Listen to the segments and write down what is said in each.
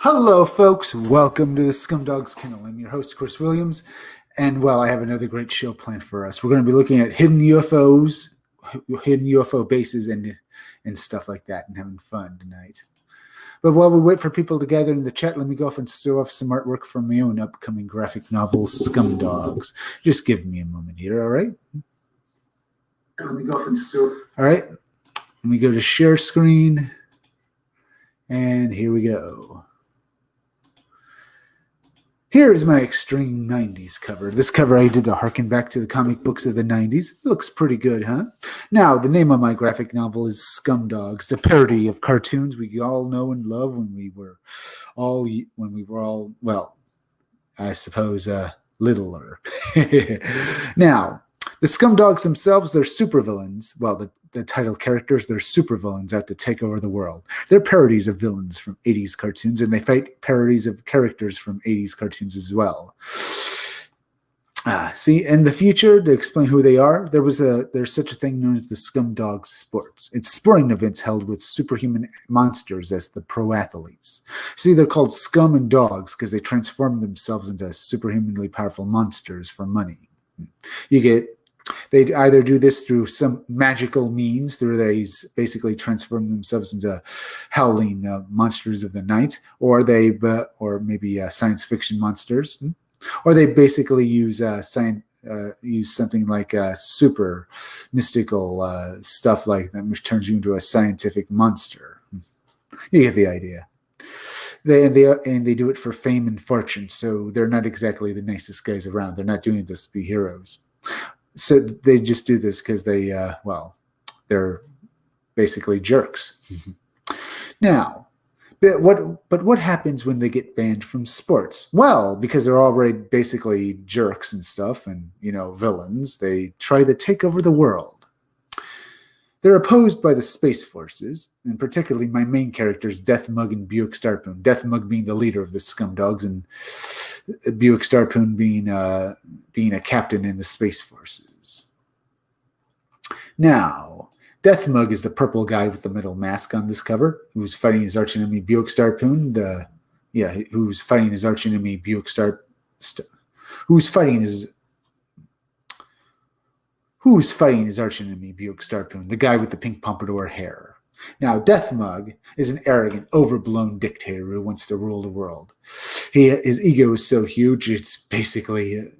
Hello, folks. Welcome to the Scumdogs Kennel. I'm your host, Chris Williams, and I have another great show planned for us. We're going to be looking at hidden UFOs, hidden UFO bases, and stuff like that, and having fun tonight. But while we wait for people to gather in the chat, let me go off and show off some artwork from my own upcoming graphic novel, Scumdogs. Just give me a moment here, all right? Let me go off and all right. Let me go to share screen, and here we go. Here's my extreme 90s cover. This cover I did to harken back to the comic books of the 90s. It looks pretty good, huh? Now, the name of my graphic novel is Scumdogs, the parody of cartoons we all know and love when we were all, well, I suppose, littler. Now, the Scumdogs themselves, they're supervillains. Well, the title characters, they're supervillains out to take over the world. They're parodies of villains from 80s cartoons, and they fight parodies of characters from 80s cartoons as well. See, in the future, to explain who they are, there's such a thing known as the Scumdogs Sports. It's sporting events held with superhuman monsters as the pro athletes. See, they're called scum and dogs because they transform themselves into superhumanly powerful monsters for money. They either do this through some magical means, through they basically transform themselves into howling monsters of the night, or maybe science fiction monsters, or they basically use something like super mystical stuff like that, which turns you into a scientific monster. You get the idea. They do it for fame and fortune, so they're not exactly the nicest guys around. They're not doing this to be heroes. So they just do this because they're basically jerks. Now, but what happens when they get banned from sports? Well, because they're already basically jerks and stuff and, villains, they try to take over the world. They're opposed by the Space Forces, and particularly my main characters, Death Mug and Buick Starpoon. Death Mug being the leader of the Scumdogs, and Buick Starpoon being a captain in the Space Forces. Now, Death Mug is the purple guy with the metal mask on this cover, who's fighting his archenemy Buick Starpoon. Who's fighting his archenemy Buick Who's fighting his archenemy, Buick Starpoon, the guy with the pink pompadour hair? Now, Death Mug is an arrogant, overblown dictator who wants to rule the world. His ego is so huge, it's basically,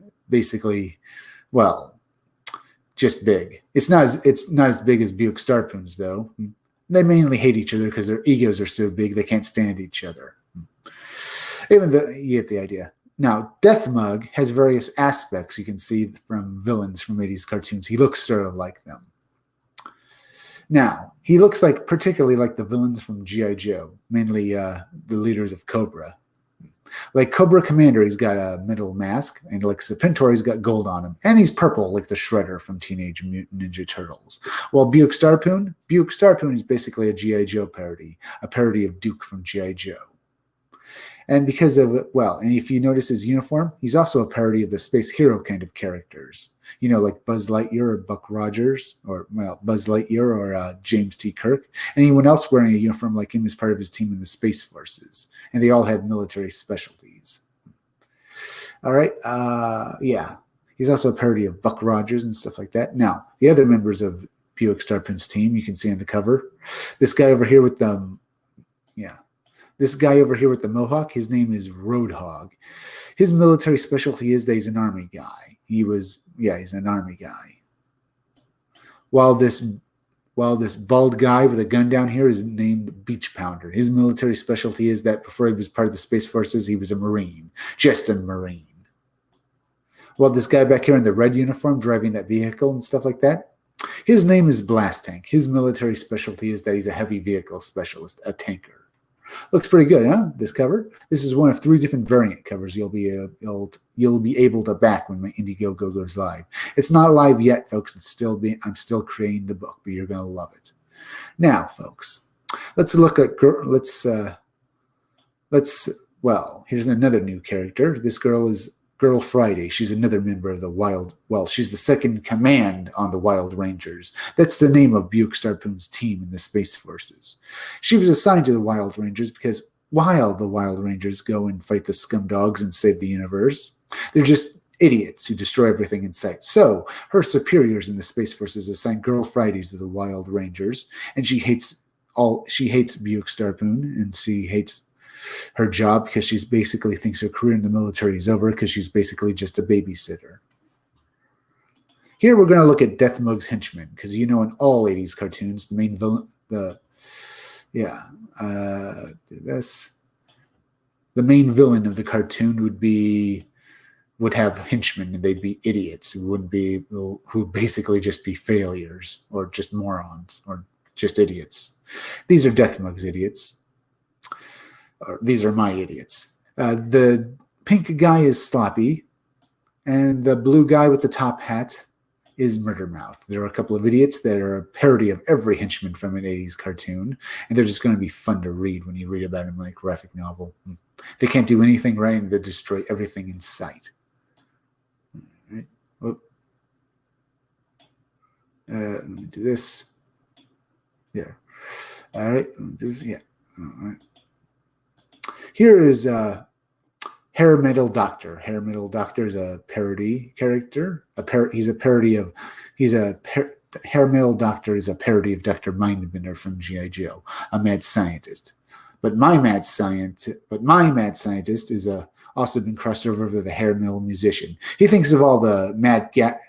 just big. It's not as big as Buick Starpoon's, though. They mainly hate each other because their egos are so big they can't stand each other. You get the idea. Now, Death Mug has various aspects you can see from villains from 80s cartoons. He looks sort of like them. Now, he looks particularly like the villains from G.I. Joe, mainly the leaders of Cobra. Like Cobra Commander, he's got a metal mask, and like Serpentor, he's got gold on him. And he's purple like the Shredder from Teenage Mutant Ninja Turtles. While Buick Starpoon is basically a G.I. Joe parody, a parody of Duke from G.I. Joe. And because of, and if you notice his uniform, he's also a parody of the space hero kind of characters. Like Buzz Lightyear or Buck Rogers, or Buzz Lightyear or James T. Kirk. Anyone else wearing a uniform like him is part of his team in the Space Forces. And they all have military specialties. All right. He's also a parody of Buck Rogers and stuff like that. Now, the other members of Buick Starpoon's team, you can see on the cover. This guy over here with the mohawk, his name is Roadhog. His military specialty is that he's an army guy. He's an army guy. While this bald guy with a gun down here is named Beach Pounder. His military specialty is that before he was part of the Space Forces, he was a Marine. Just a Marine. While this guy back here in the red uniform driving that vehicle and stuff like that, his name is Blast Tank. His military specialty is that he's a heavy vehicle specialist, a tanker. Looks pretty good, huh? This cover. This is one of 3 different variant covers you'll be able to back when my Indiegogo goes live. It's not live yet, folks. I'm still creating the book, but you're gonna love it. Now, folks, let's look at here's another new character. This girl is Girl Friday. She's another member of the she's the second in command on the Wild Rangers. That's the name of Buick Starpoon's team in the Space Forces. She was assigned to the Wild Rangers because while the Wild Rangers go and fight the scum dogs and save the universe. They're just idiots who destroy everything in sight. So her superiors in the Space Forces assign Girl Friday to the Wild Rangers, and she hates Buick Starpoon, and she hates her job because she basically thinks her career in the military is over because she's basically just a babysitter. Here we're going to look at Death Mug's henchmen, because in all 80s cartoons, the main villain, the main villain of the cartoon would have henchmen, and they'd be idiots who'd basically just be failures or just morons or just idiots. These are Death Mug's idiots. Or these are my idiots. The pink guy is Sloppy, and the blue guy with the top hat is Murder Mouth. There are a couple of idiots that are a parody of every henchman from an 80s cartoon, and they're just going to be fun to read when you read about them in a graphic novel. They can't do anything right, and they destroy everything in sight. All right. Let me do this. There. All right. Yeah. All right. Here is Hair Metal Doctor. Hair Metal Doctor is a parody character. Hair Metal Doctor is a parody of Dr. Mindbender from G.I. Joe, a mad scientist. But my mad scientist is also been crossed over with a hair metal musician. He thinks of all the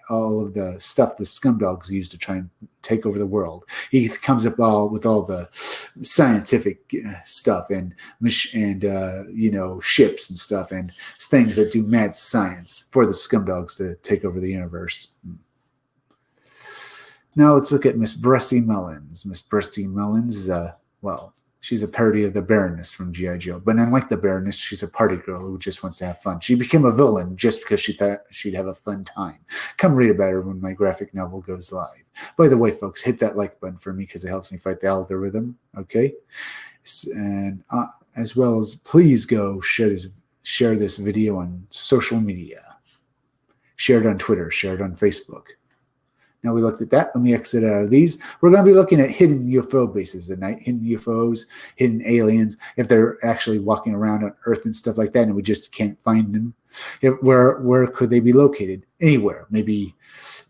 all of the stuff the scumdogs use to try and take over the world. He comes up with all the scientific stuff and ships and stuff and things that do mad science for the scumdogs to take over the universe. Now let's look at Miss Brusty Mullins. Miss Brusty Mullins is she's a parody of the Baroness from G.I. Joe. But unlike the Baroness, she's a party girl who just wants to have fun. She became a villain just because she thought she'd have a fun time. Come read about her when my graphic novel goes live. By the way, folks, hit that like button for me because it helps me fight the algorithm, okay? And as well as please go share this video on social media. Share it on Twitter. Share it on Facebook. Now we looked at that. Let me exit out of these. We're going to be looking at hidden UFO bases tonight. Hidden UFOs, hidden aliens, if they're actually walking around on Earth and stuff like that, and we just can't find them. Where could they be located? Anywhere. Maybe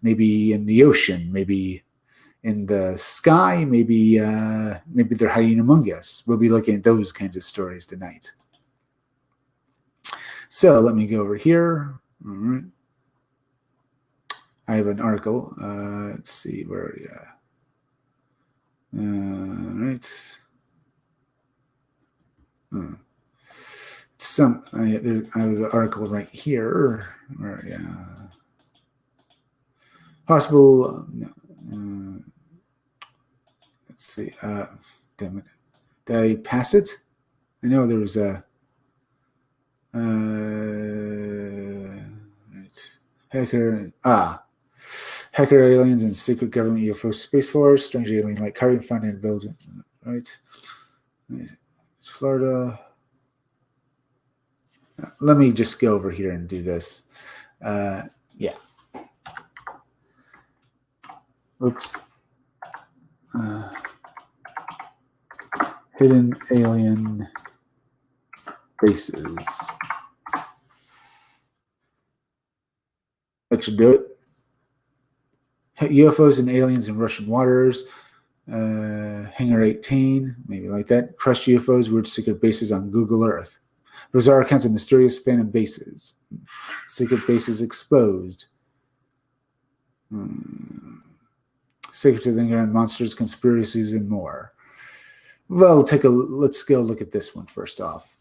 in the ocean. Maybe in the sky. Maybe they're hiding among us. We'll be looking at those kinds of stories tonight. So let me go over here. All right. I have an article. Let's see, where are you? Right. I have the article right here. Where, possible. Let's see. Damn it. Did I pass it? I know there was a. Right. Hacker aliens and secret government UFO space force, strange alien like carbon found in Belgium. Right. Florida. Let me just go over here and do this. Yeah. Oops. Hidden alien bases. That should do it. UFOs and aliens in Russian waters. Hangar 18, maybe like that. Crushed UFOs, weird secret bases on Google Earth. Bizarre accounts of mysterious phantom bases. Secret bases exposed. Secrets of the Underground monsters, conspiracies, and more. Well, let's go look at this one first off.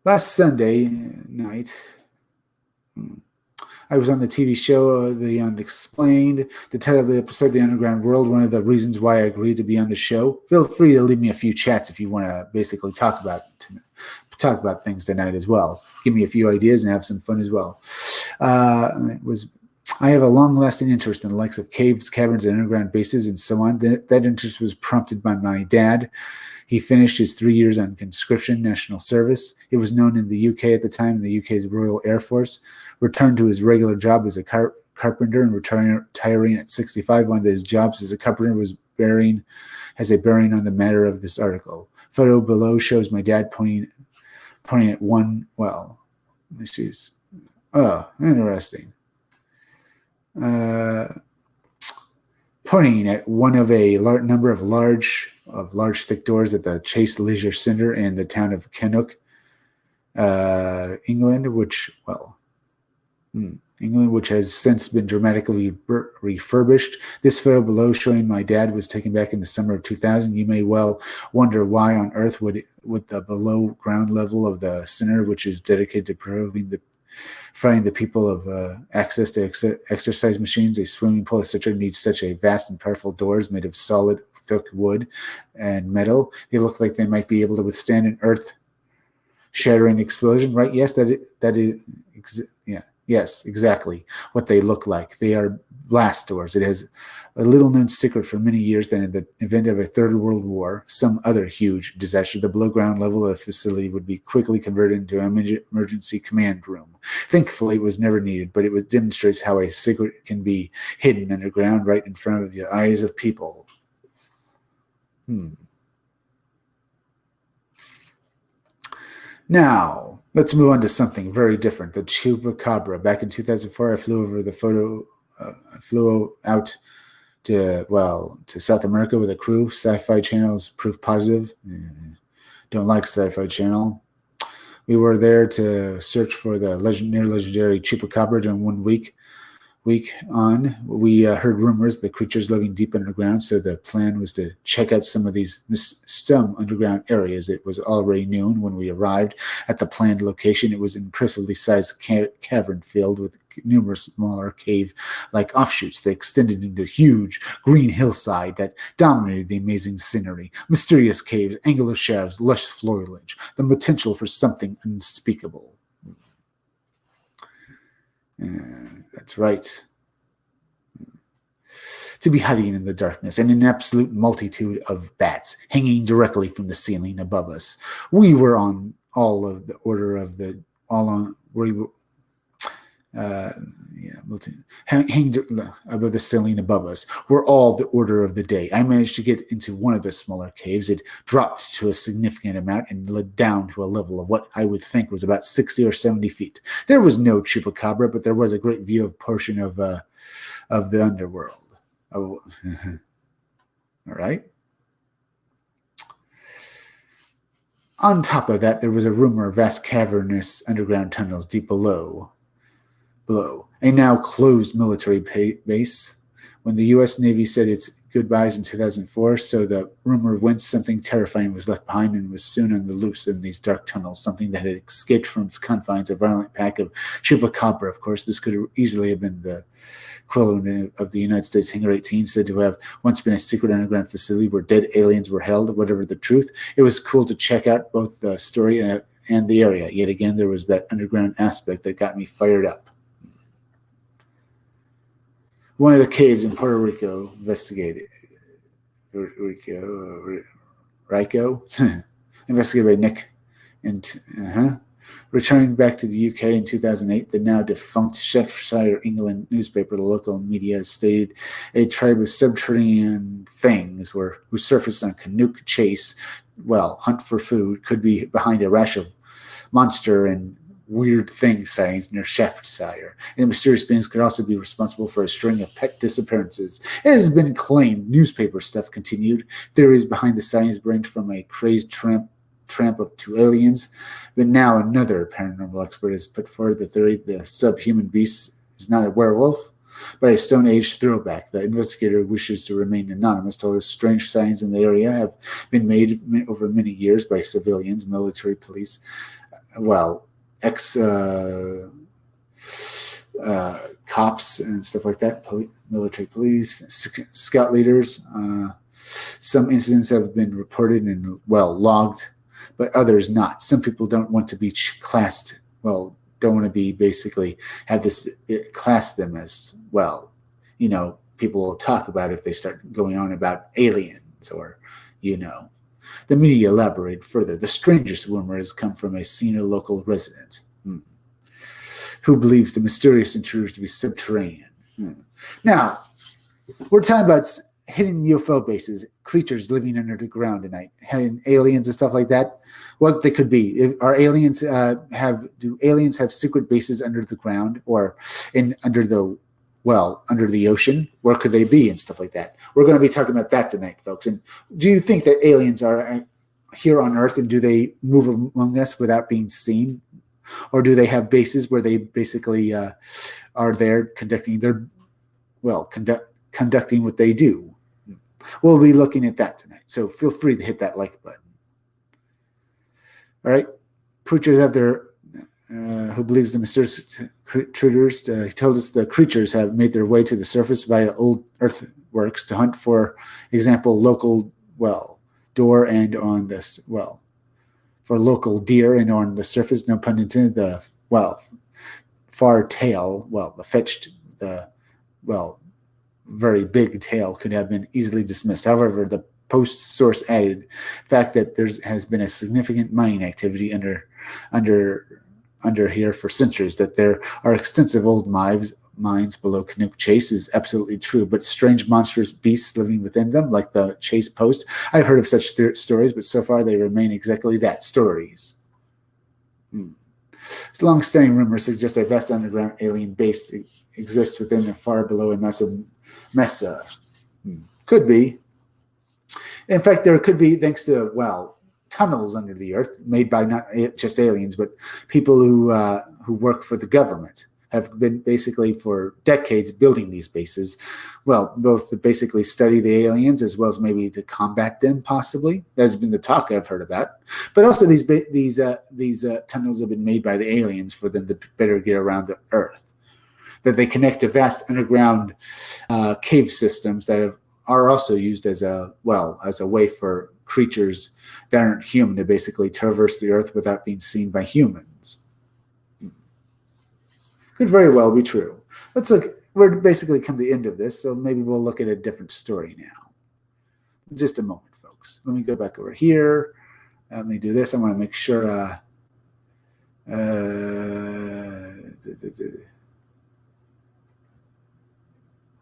Last Sunday night, I was on the TV show The Unexplained. The title of the episode, The Underground World, one of the reasons why I agreed to be on the show. Feel free to leave me a few chats if you want to basically talk about things tonight as well. Give me a few ideas and have some fun as well. I have a long-lasting interest in the likes of caves, caverns, and underground bases, and so on. That interest was prompted by my dad. He finished his 3 years on conscription, national service. It was known in the UK at the time, the UK's Royal Air Force. Returned to his regular job as a carpenter and retiring at 65. One of his jobs as a carpenter was a bearing on the matter of this article. Photo below shows my dad pointing at one. Well, this is interesting. Pointing at one of a number of large thick doors at the Chase Leisure Center in the town of Kennock, England, which has since been dramatically refurbished. This photo below, showing my dad, was taken back in the summer of 2000. You may well wonder why on earth would the below ground level of the center, which is dedicated to providing the people of access to exercise machines, a swimming pool, etc., needs such a vast and powerful doors made of solid, thick wood and metal. They look like they might be able to withstand an earth-shattering explosion, right? Yes, yes, exactly what they look like. They are blast doors. It has a little-known secret for many years that in the event of a Third World War, some other huge disaster, the below-ground level of the facility would be quickly converted into an emergency command room. Thankfully, it was never needed, but it demonstrates how a secret can be hidden underground right in front of the eyes of people. Now, let's move on to something very different. The Chupacabra. Back in 2004, I flew out to South America with a crew. Sci-Fi Channel's proof positive. Don't like Sci-Fi Channel. We were there to search for the near legendary Chupacabra during 1 week. We heard rumors the creatures living deep underground, so the plan was to check out some underground areas. It was already noon when we arrived at the planned location. It was an impressively sized cavern filled with numerous smaller cave-like offshoots that extended into huge green hillside that dominated the amazing scenery. Mysterious caves, angular shafts, lush foliage, the potential for something unspeakable. That's right. To be hiding in the darkness, and an absolute multitude of bats hanging directly from the ceiling above us. We were on all of the order of the hanging above the ceiling above us were all the order of the day. I managed to get into one of the smaller caves. It dropped to a significant amount and led down to a level of what I would think was about 60 or 70 feet. There was no Chupacabra, but there was a great view of portion of the underworld. All right. On top of that, there was a rumor of vast cavernous underground tunnels deep below a now closed military base. When the U.S. Navy said its goodbyes in 2004, so the rumor went something terrifying was left behind and was soon on the loose in these dark tunnels, something that had escaped from its confines, a violent pack of Chupacabra. Of course, this could easily have been the equivalent of the United States Hangar 18, said to have once been a secret underground facility where dead aliens were held. Whatever the truth, it was cool to check out both the story and the area. Yet again, there was that underground aspect that got me fired up. One of the caves in Puerto Rico investigated by Nick, and returning back to the UK in 2008, the now defunct Shropshire, England newspaper, the local media stated a tribe of subterranean things who surface on Canuck Chase, hunt for food, could be behind a rash of monster and weird thing sightings near Shropshire, and the mysterious beings could also be responsible for a string of pet disappearances. It has been claimed, newspaper stuff continued, theories behind the sightings ranged from a crazed tramp of two aliens, but now another paranormal expert has put forward the theory the subhuman beast is not a werewolf, but a Stone Age throwback. The investigator who wishes to remain anonymous told us strange sightings in the area have been made over many years by civilians, military police, cops and stuff like that, military police, scout leaders. Some incidents have been reported and logged, but others not. Some people don't want to be classed, don't want to be basically have this class them as people will talk about if they start going on about aliens or The media elaborated further. The strangest rumor has come from a senior local resident who believes the mysterious intruders to be subterranean. Now, we're talking about hidden UFO bases, creatures living under the ground at night, hidden aliens and stuff like that. What they could be? Are aliens do aliens have secret bases under the ground or under the ocean? Where could they be and stuff like that? We're going to be talking about that tonight, folks. And do you think that aliens are here on Earth, and do they move among us without being seen? Or do they have bases where they basically are there conducting conducting what they do? We'll be looking at that tonight. So feel free to hit that like button. All right. Preachers have their, who believes the mysterious intruders, he told us the creatures have made their way to the surface via old earthworks to hunt, for example, local, door and on this, for local deer, and on the surface, no pun intended, the, far tail, very big tail could have been easily dismissed. However, the Post source added fact that there has been a significant mining activity under here for centuries, that there are extensive old mines below Canuck Chase is absolutely true, but strange monstrous beasts living within them, like the Chase Post. I've heard of such stories, but so far they remain exactly that, stories. Long-standing rumors suggest a vast underground alien base exists within and far below a Mesa. Could be. In fact, there could be, thanks to, tunnels under the earth made by not just aliens, but people who work for the government have been basically for decades building these bases. Both to basically study the aliens as well as maybe to combat them, possibly. That's been the talk I've heard about. But also these tunnels have been made by the aliens for them to better get around the earth. That they connect to vast underground cave systems that are also used as a way for creatures that aren't human to basically traverse the earth without being seen by humans. Could very well be true. Let's look. We're basically come to the end of this, so maybe we'll look at a different story now. Just a moment, folks. Let me go back over here. Let me do this. I want to make sure. Let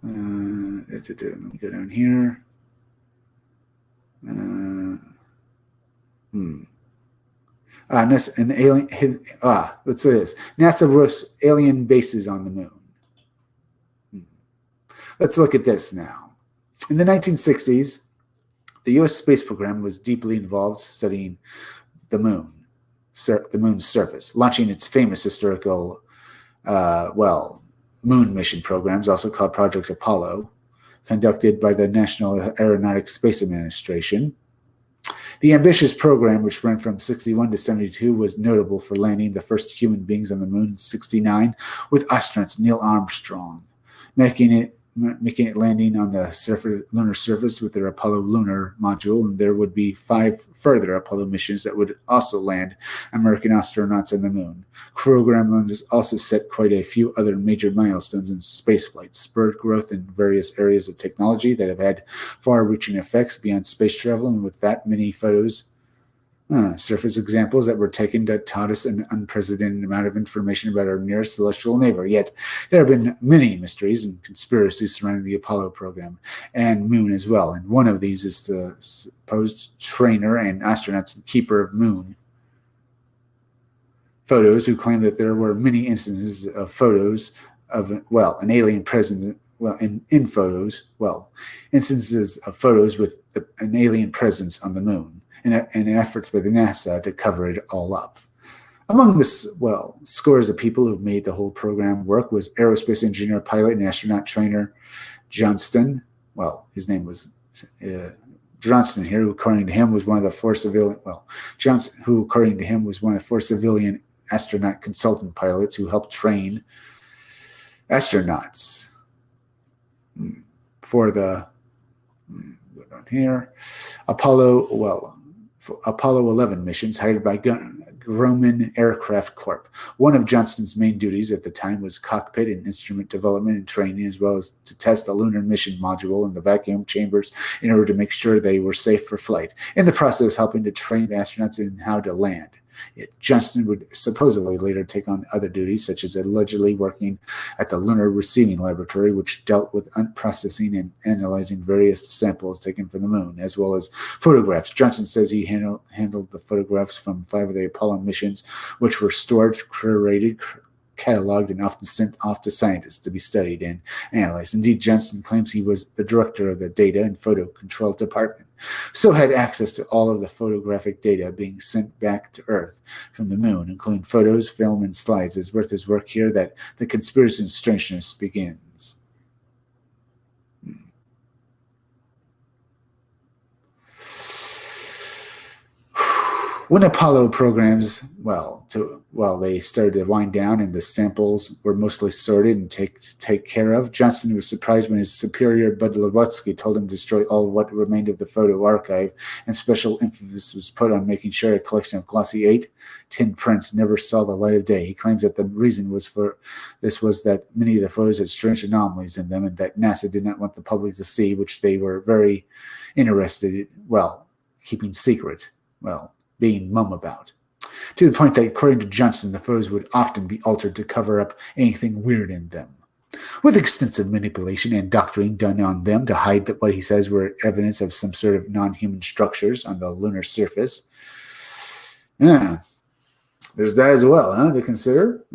me go down here. An alien. Let's say this. NASA roofs alien bases on the moon. Let's look at this now. In the 1960s, the U.S. space program was deeply involved studying the moon, the moon's surface, launching its famous historical, moon mission programs, also called Project Apollo, conducted by the National Aeronautics Space Administration. The ambitious program, which ran from 61 to 72, was notable for landing the first human beings on the moon in 69 with astronauts Neil Armstrong, making it landing on the lunar surface with their Apollo lunar module, and there would be 5 further Apollo missions that would also land American astronauts on the moon. Program also set quite a few other major milestones in spaceflight, spurred growth in various areas of technology that have had far-reaching effects beyond space travel, and with that many photos, surface examples that were taken that taught us an unprecedented amount of information about our nearest celestial neighbor. Yet there have been many mysteries and conspiracies surrounding the Apollo program and moon as well. And one of these is the supposed trainer and astronaut and keeper of moon photos, who claim that there were many instances of photos of, an alien presence. In photos, instances of photos with an alien presence on the moon. And efforts by the NASA to cover it all up. Among this, scores of people who made the whole program work was aerospace engineer, pilot, and astronaut trainer Johnston. His name was Johnston here, who according to him was one of the 4 civilian. Johnston, who according to him was one of the 4 civilian astronaut consultant pilots who helped train astronauts for the. Down here, Apollo 11 missions hired by Grumman Aircraft Corp. One of Johnston's main duties at the time was cockpit and instrument development and training, as well as to test the lunar mission module in the vacuum chambers in order to make sure they were safe for flight. In the process, helping to train the astronauts in how to land. Johnston would supposedly later take on other duties, such as allegedly working at the Lunar Receiving Laboratory, which dealt with processing and analyzing various samples taken from the moon, as well as photographs. Johnston says he handled the photographs from 5 of the Apollo missions, which were stored, curated, cataloged, and often sent off to scientists to be studied and analyzed. Indeed, Johnston claims he was the director of the Data and Photo Control Department, so had access to all of the photographic data being sent back to Earth from the moon, including photos, film, and slides. It's worth his work here that the conspiracy and strangeness begins. When Apollo programs, they started to wind down and the samples were mostly sorted and take care of, Johnston was surprised when his superior, Bud Lewatsky, told him to destroy all of what remained of the photo archive, and special emphasis was put on making sure a collection of glossy 8-tin prints never saw the light of day. He claims that the reason was that many of the photos had strange anomalies in them and that NASA did not want the public to see, which they were very interested in, keeping secret, being mum about. To the point that, according to Johnston, the photos would often be altered to cover up anything weird in them, with extensive manipulation and doctoring done on them to hide what he says were evidence of some sort of non-human structures on the lunar surface. Yeah, there's that as well, to consider.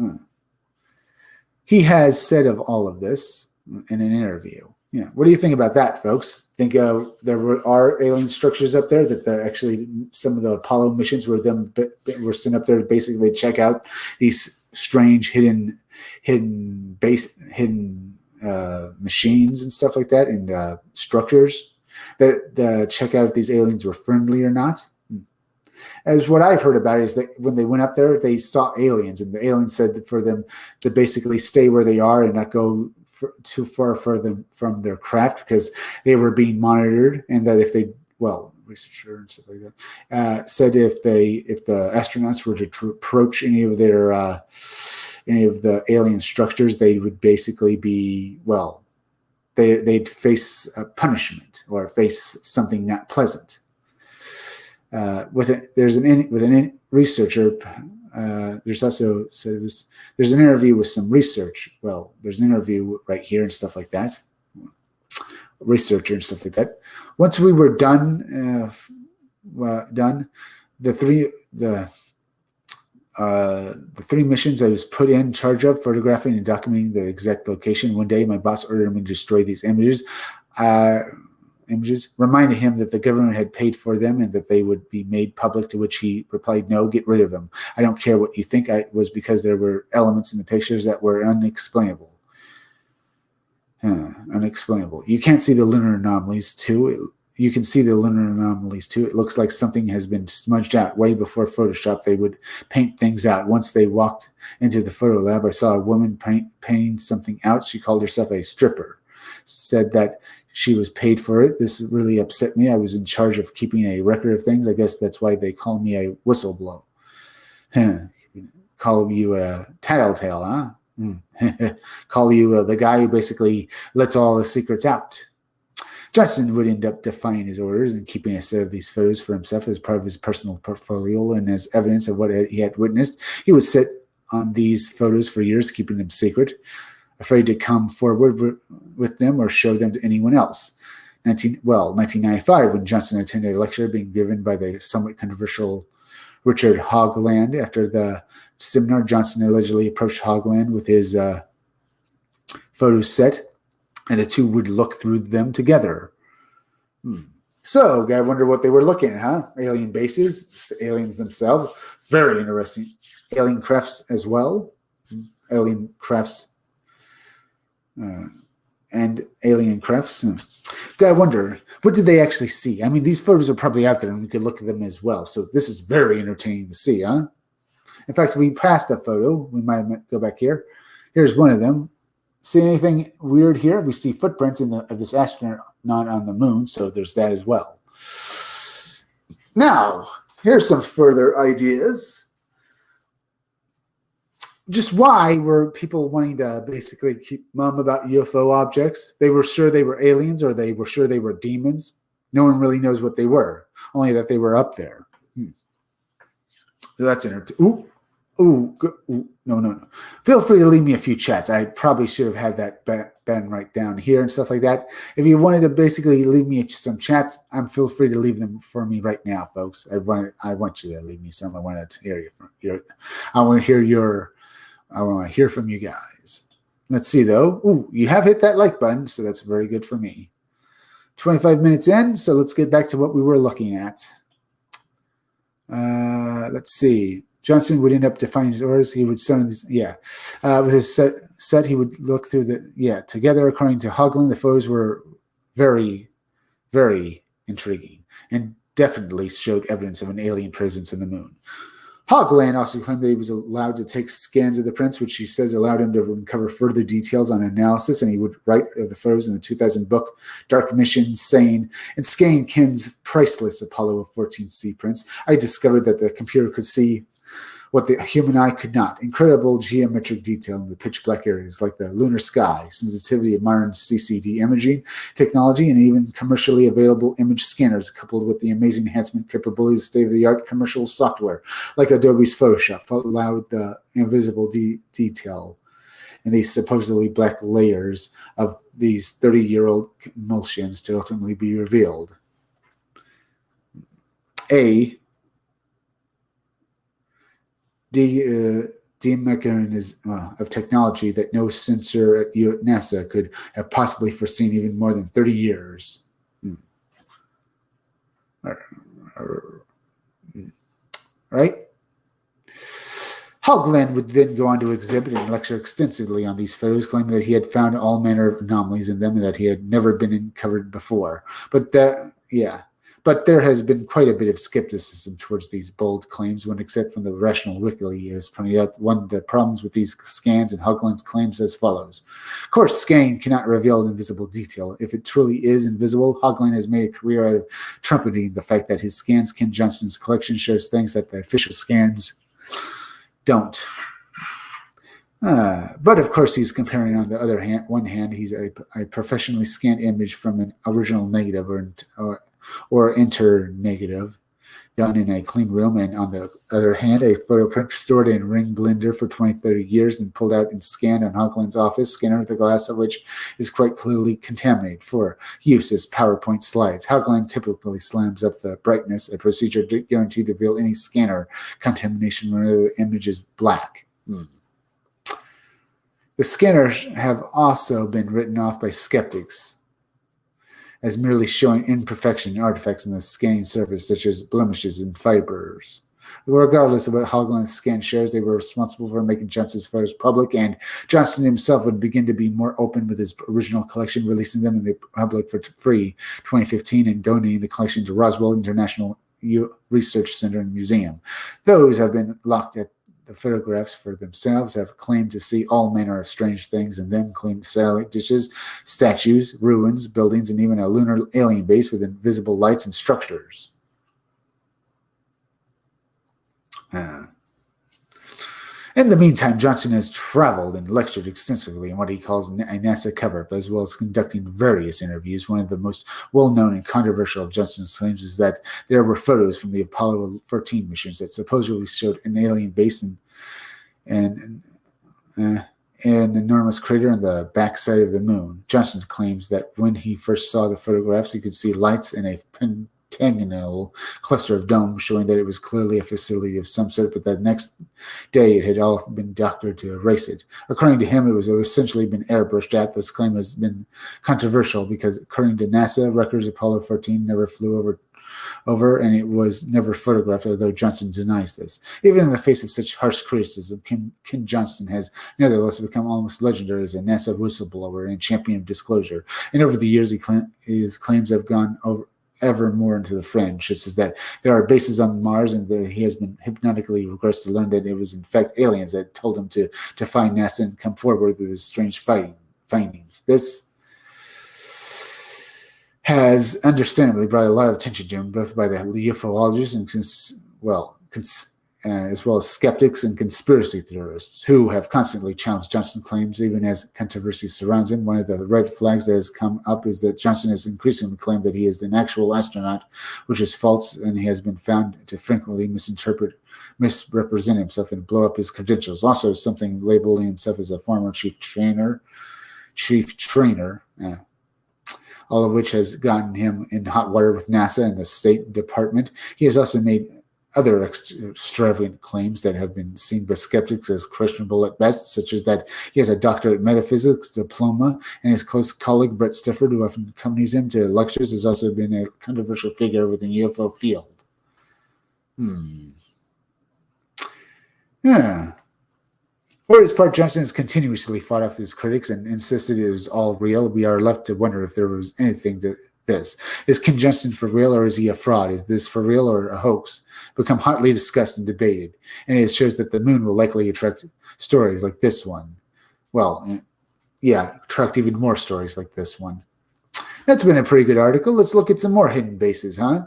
He has said of all of this in an interview. Yeah, what do you think about that, folks? Think there are alien structures up there that actually some of the Apollo missions were sent up there to basically check out these strange hidden machines and stuff like that, and structures that check out if these aliens were friendly or not. As what I've heard about it is that when they went up there, they saw aliens, and the aliens said for them to basically stay where they are and not go too far further from their craft because they were being monitored, and that if they, researcher and stuff like that, said if the astronauts were to approach any of the alien structures, they would basically be, they'd face a punishment or face something not pleasant. There's an researcher. There's also there's an interview with some research. There's an interview right here and stuff like that. Researcher and stuff like that. Once we were done, the three missions I was put in charge of photographing and documenting the exact location. One day, my boss ordered me to destroy these images. Reminded him that the government had paid for them and that they would be made public, to which he replied, "No, get rid of them. I don't care what you think." It was because there were elements in the pictures that were unexplainable. Unexplainable. You can't see the lunar anomalies too. You can see the lunar anomalies too. It looks like something has been smudged out. Way before Photoshop, they would paint things out. Once they walked into the photo lab, I saw a woman painting something out. She called herself a stripper. Said that she was paid for it. This really upset me. I was in charge of keeping a record of things. I guess that's why they call me a whistleblower. Call you a tattletale, huh? Call you the guy who basically lets all the secrets out. Johnston would end up defying his orders and keeping a set of these photos for himself as part of his personal portfolio and as evidence of what he had witnessed. He would sit on these photos for years, keeping them secret, afraid to come forward with them or show them to anyone else. 1995, when Johnston attended a lecture being given by the somewhat controversial Richard Hogland. After the seminar, Johnston allegedly approached Hogland with his photo set, and the two would look through them together. So, gotta wonder what they were looking at, huh? Alien bases, aliens themselves. Very interesting. Alien crafts as well. Alien crafts and alien crafts. I wonder, what did they actually see? I mean, these photos are probably out there and we could look at them as well. So this is very entertaining to see, huh? In fact, we passed a photo. We might go back here. Here's one of them. See anything weird here? We see footprints of this astronaut on the moon, so there's that as well. Now, here's some further ideas. Just why were people wanting to basically keep mum about UFO objects? They were sure they were aliens, or they were sure they were demons. No one really knows what they were, only that they were up there. So that's entertaining. Ooh, no. Feel free to leave me a few chats. I probably should have had that Ben right down here and stuff like that. If you wanted to basically leave me some chats, feel free to leave them for me right now, folks. I want you to leave me some. I want to hear I want to hear from you guys. Let's see though. Ooh, you have hit that like button, so that's very good for me. 25 minutes in, so let's get back to what we were looking at. Let's see. Johnson would end up defining his orders. He would send these, with his set, he would look through together, according to Hoagland, the photos were very, very intriguing and definitely showed evidence of an alien presence in the moon. Hoagland also claimed that he was allowed to take scans of the prints, which he says allowed him to uncover further details on analysis, and he would write of the photos in the 2000 book Dark Mission, saying, in scanning Ken's priceless Apollo 14C prints, I discovered that the computer could see what the human eye could not. Incredible geometric detail in the pitch black areas like the lunar sky, sensitivity of modern CCD imaging technology, and even commercially available image scanners coupled with the amazing enhancement capabilities of state-of-the-art commercial software like Adobe's Photoshop allowed the invisible detail in these supposedly black layers of these 30-year-old emulsions to ultimately be revealed. Demechanism of technology that no censor at NASA could have possibly foreseen even more than 30 years. Right? Hoagland would then go on to exhibit and lecture extensively on these photos, claiming that he had found all manner of anomalies in them and that he had never been uncovered before. But there has been quite a bit of skepticism towards these bold claims, when except from the Rational Wiki has pointed out one of the problems with these scans and Hoagland's claims as follows. Of course, scanning cannot reveal invisible detail. If it truly is invisible, Hoagland has made a career out of trumpeting the fact that his scans, Ken Johnston's collection, shows things that the official scans don't. But of course, he's comparing on the other hand. One hand, he's a professionally scanned image from an original negative or inter-negative done in a clean room, and on the other hand, a photo print stored in Ring Blender for 20-30 years and pulled out and scanned on Hoagland's office scanner, the glass of which is quite clearly contaminated for use as PowerPoint slides. Hoagland typically slams up the brightness, a procedure guaranteed to reveal any scanner contamination when the image is black. The scanners have also been written off by skeptics as merely showing imperfection and artifacts in the scanning surface, such as blemishes and fibers. Regardless of what Hoagland's scan shares, they were responsible for making Johnston's photos public, and Johnston himself would begin to be more open with his original collection, releasing them in the public for free 2015 and donating the collection to Roswell International Research Center and Museum. Those have been locked at the photographs for themselves have claimed to see all manner of strange things in them, claimed satellite dishes, statues, ruins, buildings, and even a lunar alien base with invisible lights and structures. In the meantime, Johnston has traveled and lectured extensively in what he calls a NASA cover-up, as well as conducting various interviews. One of the most well-known and controversial of Johnston's claims is that there were photos from the Apollo 14 missions that supposedly showed an alien base and an enormous crater on the backside of the moon. Johnston claims that when he first saw the photographs, he could see lights in a pentagonal cluster of domes, showing that it was clearly a facility of some sort, but the next day it had all been doctored to erase it. According to him, it was essentially been airbrushed at. This claim has been controversial because, according to NASA records, Apollo 14 never flew over and it was never photographed, although Johnston denies this. Even in the face of such harsh criticism, Ken Johnston has nevertheless become almost legendary as a NASA whistleblower and champion of disclosure. And over the years, his claims have gone ever more into the fringe, such as that there are bases on Mars and that he has been hypnotically regressed to learn that it was in fact aliens that told him to find NASA and come forward with his strange findings. This has understandably brought a lot of attention to him, both by the ufologists as well as skeptics and conspiracy theorists who have constantly challenged Johnson's claims, even as controversy surrounds him. One of the red flags that has come up is that Johnson has increasingly claimed that he is an actual astronaut, which is false, and he has been found to frequently misrepresent himself and blow up his credentials. Also, something labeling himself as a former chief trainer, all of which has gotten him in hot water with NASA and the State Department. He has also made other extravagant claims that have been seen by skeptics as questionable at best, such as that he has a doctorate in metaphysics diploma, and his close colleague Brett Stifford, who often accompanies him to lectures, has also been a controversial figure within the UFO field. Yeah. For his part, Johnson has continuously fought off his critics and insisted it was all real. We are left to wonder if there was anything to this. Is Ken Johnson for real, or is he a fraud? Is this for real or a hoax? Become hotly discussed and debated. And it shows that the moon will likely attract stories like this one. Well, yeah, attract even more stories like this one. That's been a pretty good article. Let's look at some more hidden bases, huh?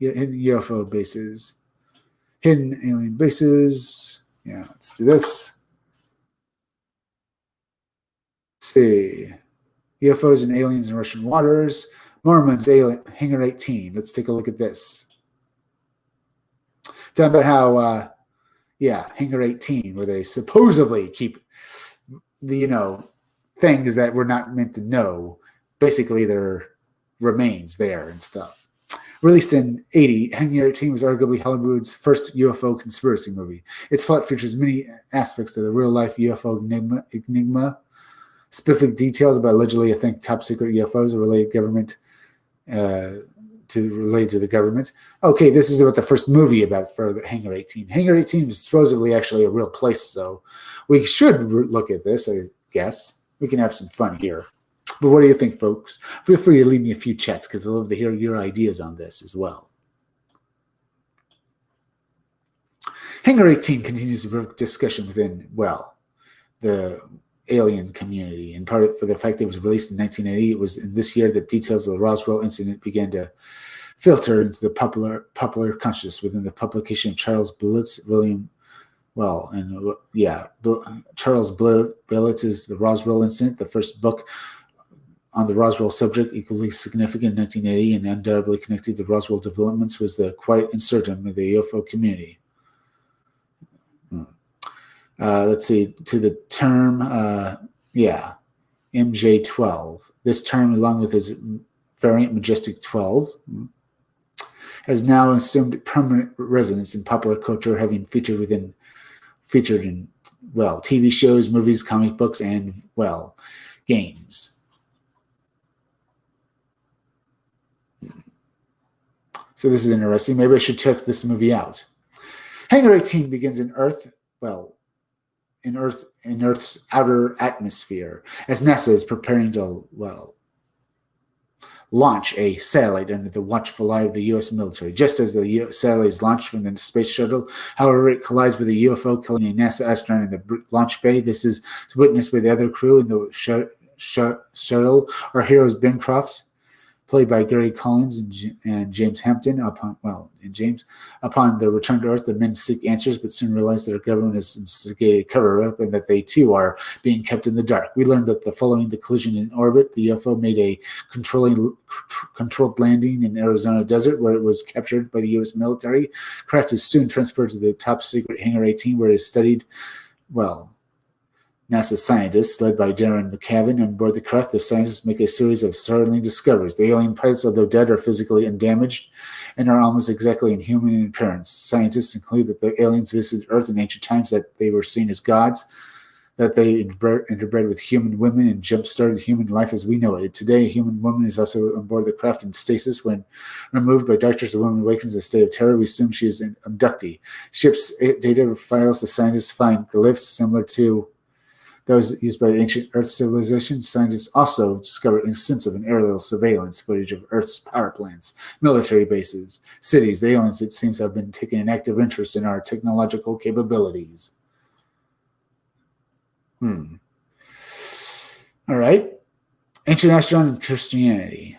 Yeah, hidden UFO bases. Hidden alien bases. Yeah, let's do this. Let's see. UFOs and aliens in Russian waters. Mormons, alien, Hangar 18. Let's take a look at this. Talking about how, Hangar 18, where they supposedly keep, things that we're not meant to know. Basically, their remains there and stuff. Released in 1980, Hangar 18 was arguably Hollywood's first UFO conspiracy movie. Its plot features many aspects of the real-life UFO enigma, specific details about allegedly, top-secret UFOs related to the government. Okay, this is about the first movie about for the Hangar 18. Hangar 18 was supposedly actually a real place, so we should look at this, I guess. We can have some fun here. But what do you think, folks? Feel free to leave me a few chats because I'd love to hear your ideas on this as well. Hangar 18 continues the discussion within, the alien community, in part for the fact that it was released in 1980. It was in this year that details of the Roswell incident began to filter into the popular consciousness within the publication of Charles Billett's Charles Billett's The Roswell Incident, the first book on the Roswell subject, equally significant in 1980 and undoubtedly connected to Roswell developments, was the quiet insurgent of the UFO community. Let's see, to the term, MJ12. This term, along with its variant Majestic 12, has now assumed permanent resonance in popular culture, having featured in TV shows, movies, comic books, and games. So this is interesting. Maybe I should check this movie out. Hangar 18 begins in Earth's outer atmosphere as NASA is preparing to launch a satellite under the watchful eye of the U.S. military. Just as the satellite is launched from the space shuttle, however, it collides with a UFO, killing a NASA astronaut in the launch bay. This is witnessed by the other crew in the shuttle. Our heroes Bencroft, played by Gary Collins and James Hampton. Upon their return to Earth, the men seek answers, but soon realize their government has instigated cover-up and that they too are being kept in the dark. We learned that following the collision in orbit, the UFO made a controlled landing in Arizona desert, where it was captured by the U.S. military. Craft is soon transferred to the top-secret Hangar 18, where it is studied, NASA scientists, led by Darren McCavin, on board the craft. The scientists make a series of startling discoveries. The alien pilots, although dead, are physically undamaged and are almost exactly inhuman in appearance. Scientists conclude that the aliens visited Earth in ancient times, that they were seen as gods, that they interbred with human women and jump-started human life as we know it. Today, a human woman is also on board the craft in stasis. When removed by doctors, the woman awakens in a state of terror. We assume she is an abductee. Ship's data files, the scientists find glyphs similar to those used by the ancient Earth civilization. Scientists also discovered extensive and aerial surveillance footage of Earth's power plants, military bases, cities. The aliens, it seems, have been taking an active interest in our technological capabilities. All right. Ancient astronaut and Christianity.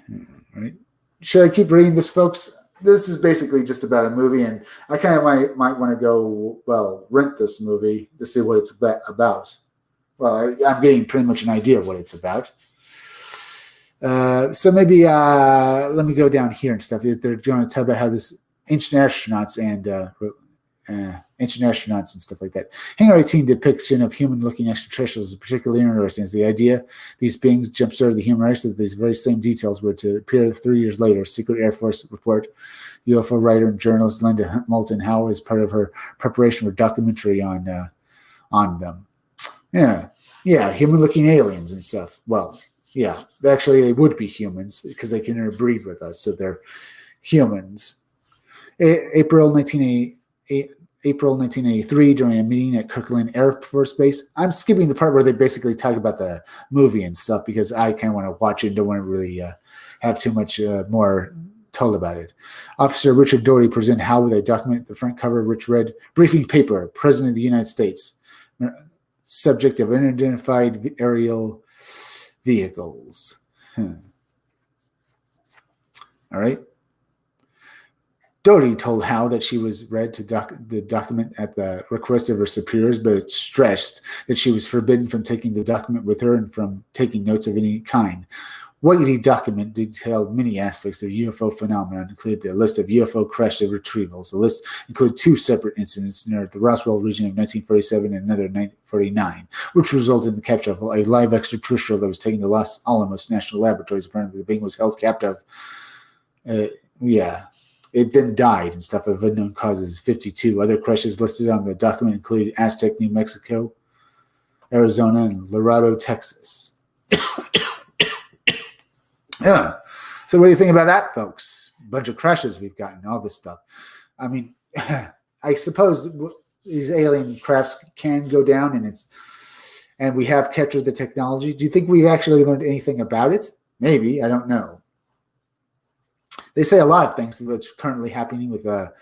All right. Should I keep reading this, folks? this is basically just about a movie, and I kind of might want to go, well, rent this movie to see what it's about. Well, I'm getting pretty much an idea of what it's about. So maybe let me go down here and stuff. They're going to talk about how this ancient astronauts and stuff like that. Hangar 18 depiction of human-looking extraterrestrials is particularly interesting, as the idea these beings jump-started the human race. That these very same details were to appear 3 years later. Secret Air Force report. UFO writer and journalist Linda Moulton Howe is part of her preparation for a documentary on them. Yeah, human-looking aliens and stuff. Well, yeah, actually they would be humans because they can interbreed with us, so they're humans. April 1983, during a meeting at Kirkland Air Force Base. I'm skipping the part where they basically talk about the movie and stuff because I kind of want to watch it and don't want to really have too much more told about it. Officer Richard Doherty presented Howe with a document, the front cover, which read, "Briefing paper, President of the United States. Subject of unidentified aerial vehicles." All right. Doherty told Howe that she was read to the document at the request of her superiors, but stressed that she was forbidden from taking the document with her and from taking notes of any kind. What the document detailed many aspects of the UFO phenomenon, included a list of UFO crash retrievals. The list included 2 separate incidents near the Roswell region of 1947 and another in 1949, which resulted in the capture of a live extraterrestrial that was taken to Los Alamos National Laboratories. Apparently, the being was held captive. It then died and stuff of unknown causes. 52 other crashes listed on the document included Aztec, New Mexico, Arizona, and Laredo, Texas. Yeah. So what do you think about that, folks? A bunch of crashes we've gotten, all this stuff. I mean, I suppose these alien crafts can go down, and we have captured the technology. Do you think we've actually learned anything about it? Maybe. I don't know. They say a lot of things that's currently happening with the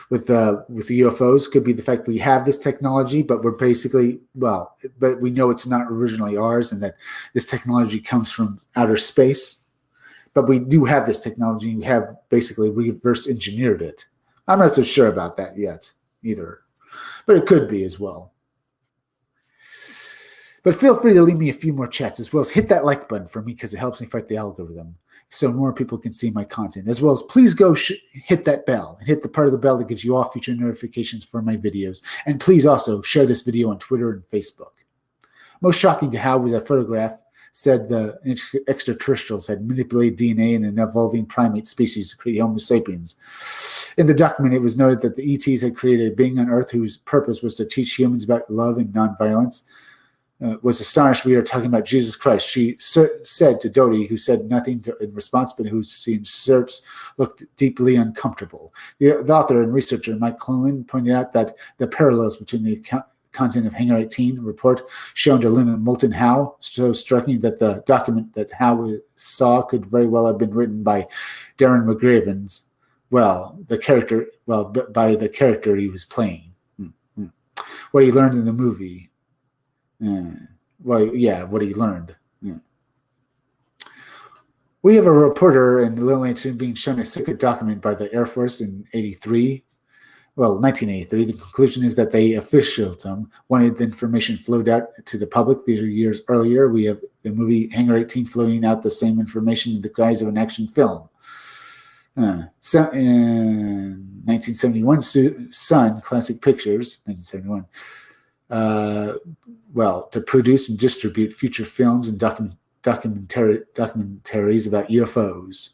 UFOs. Could be the fact we have this technology, but we're basically, but we know it's not originally ours, and that this technology comes from outer space. But we do have this technology. We have basically reverse engineered it. I'm not so sure about that yet either, but it could be as well. But feel free to leave me a few more chats, as well as hit that like button for me because it helps me fight the algorithm so more people can see my content. As well as please go hit that bell and hit the part of the bell that gives you all future notifications for my videos. And please also share this video on Twitter and Facebook. Most shocking to Howe was a photograph said the extraterrestrials had manipulated DNA in an evolving primate species to create Homo sapiens. In the document, it was noted that the ETs had created a being on Earth whose purpose was to teach humans about love and nonviolence. Was astonished we are talking about Jesus Christ. She said to Doherty, who said nothing in response, but whose search looked deeply uncomfortable. The author and researcher Mike Clellan pointed out that the parallels between the content of Hangar 18 report shown to Linda Moulton Howe so striking that the document that Howe saw could very well have been written by Darren McGravens. By the character he was playing. What he learned in the movie. What he learned. We have a reporter in Lillington being shown a secret document by the Air Force in 1983. The conclusion is that they officialdom wanted the information flowed out to the public. 30 years earlier, we have the movie Hangar 18 floating out the same information in the guise of an action film. In 1971, Sun Classic Pictures, 1971, to produce and distribute future films and documentaries about UFOs.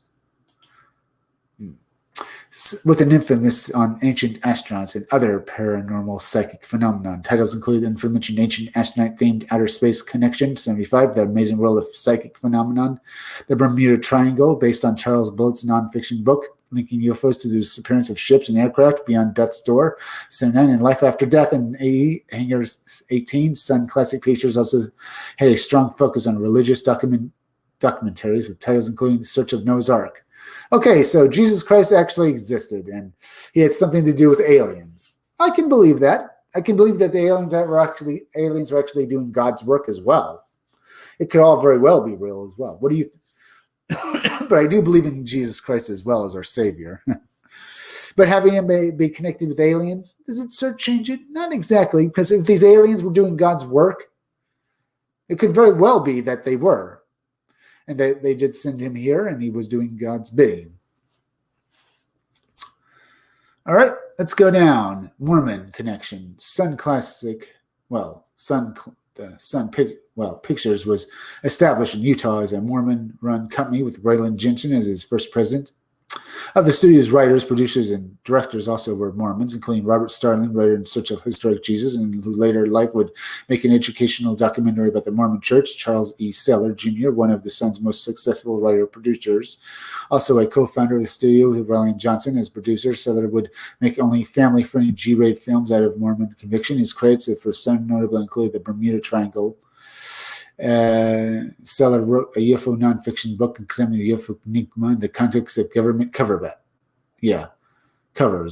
With an emphasis on ancient astronauts and other paranormal psychic phenomenon. Titles include the aforementioned ancient astronaut-themed Outer Space Connection, 75, The Amazing World of Psychic Phenomenon, The Bermuda Triangle, based on Charles Bullett's nonfiction book, linking UFOs to the disappearance of ships and aircraft beyond Death's Door, 79, and Life After Death in 80, Hangar 18. Sun Classic Pictures also had a strong focus on religious documentaries with titles including Search of Noah's Ark. Okay, so Jesus Christ actually existed, and he had something to do with aliens. I can believe that. I can believe that the aliens were actually doing God's work as well. It could all very well be real as well. What do you? But I do believe in Jesus Christ as well as our Savior. But having him be connected with aliens, does it sort of change it? Not exactly, because if these aliens were doing God's work, it could very well be that they were. And they did send him here, and he was doing God's bidding. All right, let's go down. Mormon connection. Sun Classic, Pictures was established in Utah as a Mormon-run company with Raylan Jensen as its first president. Of the studio's writers, producers, and directors also were Mormons, including Robert Starling, writer In Search of Historic Jesus, and who later in life would make an educational documentary about the Mormon Church. Charles E. Seller Jr., one of the Sun's most successful writer-producers. Also a co-founder of the studio with Raylan Johnson as producer. Seller would make only family-friendly G-rated films out of Mormon conviction. His credits for Sun notably include The Bermuda Triangle. Seller wrote a UFO nonfiction book examining the UFO enigma in the context of government covers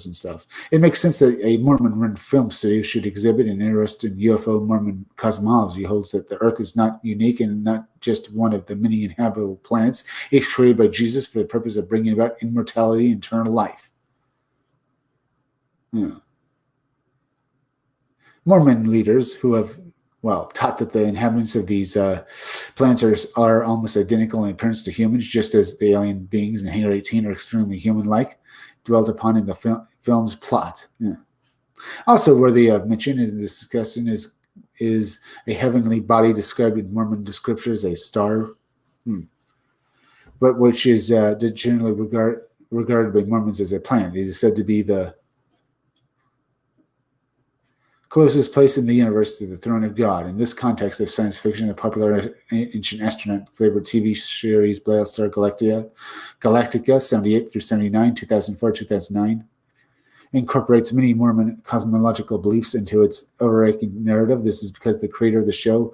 and stuff. It makes sense that a Mormon-run film studio should exhibit an interest in UFO. Mormon cosmology holds that the Earth is not unique and not just one of the many inhabitable planets. It's created by Jesus for the purpose of bringing about immortality and eternal life. Yeah. Mormon leaders who have taught that the inhabitants of these planets are almost identical in appearance to humans, just as the alien beings in Hangar 18 are extremely human-like, dwelt upon in the film's plot. Yeah. Also worthy of mention in this discussion is a heavenly body described in Mormon scriptures as a star, but which is generally regarded by Mormons as a planet. It is said to be the closest place in the universe to the throne of God. In this context of science fiction, the popular ancient astronaut-flavored TV series Battlestar Galactica 78 through 79, 2004, 2009, incorporates many Mormon cosmological beliefs into its overarching narrative. This is because the creator of the show,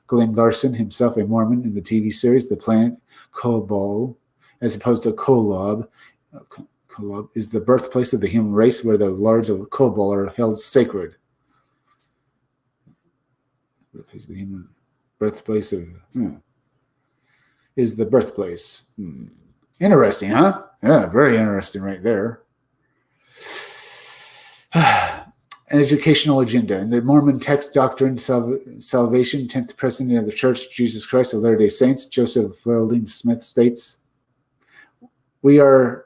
Glenn Larson, himself a Mormon in the TV series, the planet Kobol, as opposed to Kolob, is the birthplace of the human race, where the lords of Kobol are held sacred. Is the human birthplace of is the birthplace. Interesting, huh? Yeah, very interesting right there. An educational agenda. In the Mormon text Doctrine, Salvation, 10th President of the Church, Jesus Christ of Latter-day Saints, Joseph Fielding Smith states, we are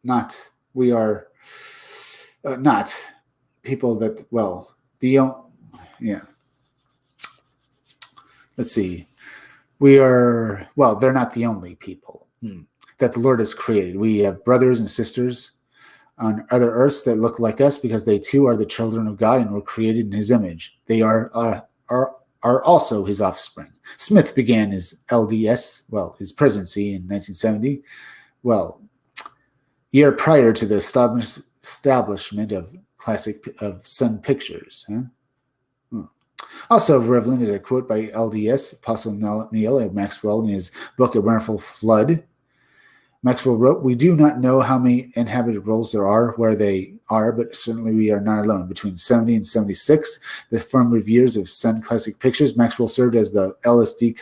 not people that, let's see. We are, they're not the only people that the Lord has created. We have brothers and sisters on other earths that look like us because they too are the children of God and were created in his image. They are also his offspring. Smith began his LDS, his presidency in 1970, year prior to the establishment of Sun Pictures. Also relevant is a quote by LDS Apostle Neil Maxwell in his book A Wonderful Flood. Maxwell wrote, we do not know how many inhabited worlds there are where they are, but certainly we are not alone. Between 70 and 76, the formative years of Sun Classic Pictures, Maxwell served as the LSD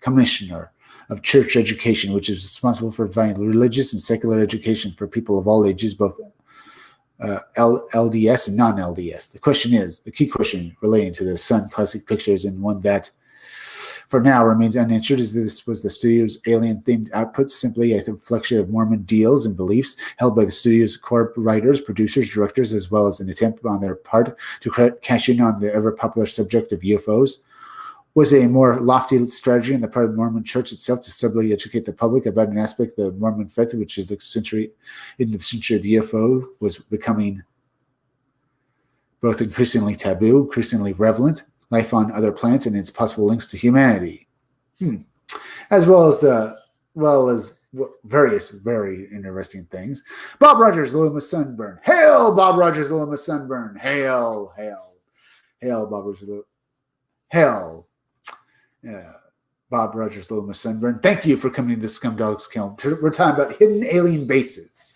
Commissioner of Church Education, which is responsible for providing religious and secular education for people of all ages, both LDS and non-LDS. The key question relating to the Sun Classic Pictures, and one that for now remains unanswered, is this was the studio's alien-themed output simply a reflection of Mormon deals and beliefs held by the studio's core writers, producers, directors, as well as an attempt on their part to cash in on the ever-popular subject of UFOs? Was a more lofty strategy on the part of the Mormon Church itself to subtly educate the public about an aspect of the Mormon faith, which is the century of the UFO was becoming both increasingly taboo, increasingly relevant, life on other planets and its possible links to humanity, as well as various very interesting things. Bob Rogers, Loomis Sunburn. Hail, Bob Rogers, Loomis Sunburn. Hail, hail, hail, Bob Rogers. Hail. Bob Rogers, Loomis Sunburn. Thank you for coming to the Scumdogs Kiln. We're talking about hidden alien bases.